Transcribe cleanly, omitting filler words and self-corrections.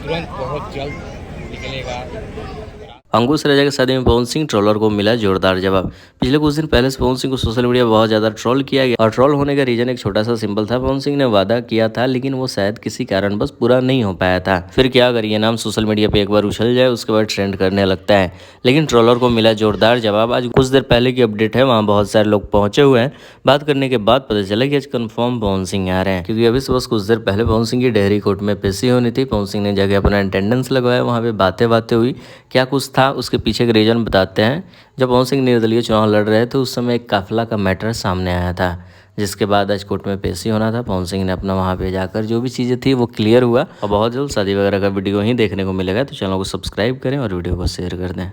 तुरंत बहुत जल्द निकलेगा। अंकुश राजा की शादी में पवन सिंह ट्रोलर को मिला जोरदार जवाब। पिछले कुछ दिन पहले से पवन सिंह को सोशल मीडिया बहुत ज्यादा ट्रोल किया गया और ट्रोल होने का रीजन एक छोटा सा सिंपल था। पवन सिंह ने वादा किया था लेकिन वो शायद किसी कारण बस पूरा नहीं हो पाया था। फिर क्या करिए, नाम सोशल मीडिया पे एक बार उछल जाए उसके बाद ट्रेंड करने लगता है। लेकिन ट्रोलर को मिला जोरदार जवाब। आज कुछ देर पहले की अपडेट है, वहाँ बहुत सारे लोग पहुंचे हुए हैं। बात करने के बाद पता चला कि आज कन्फर्म पवन सिंह आ रहे हैं, क्योंकि अभी से बस कुछ देर पहले पवन सिंह की डेहरी कोर्ट में पेशी होनी थी। पवन सिंह ने जगह अपना अटेंडेंस लगवाया, वहाँ पे बातें हुई, क्या कुछ था उसके पीछे का रीजन बताते हैं। जब पवन सिंह निर्दलीय चुनाव लड़ रहे थे उस समय एक काफिला का मैटर सामने आया था, जिसके बाद आज कोर्ट में पेशी होना था। पवन सिंह ने अपना वहाँ पे जाकर जो भी चीज़ें थी वो क्लियर हुआ और बहुत जल्द शादी वगैरह का वीडियो ही देखने को मिलेगा। तो चैनल को सब्सक्राइब करें और वीडियो को शेयर कर दें।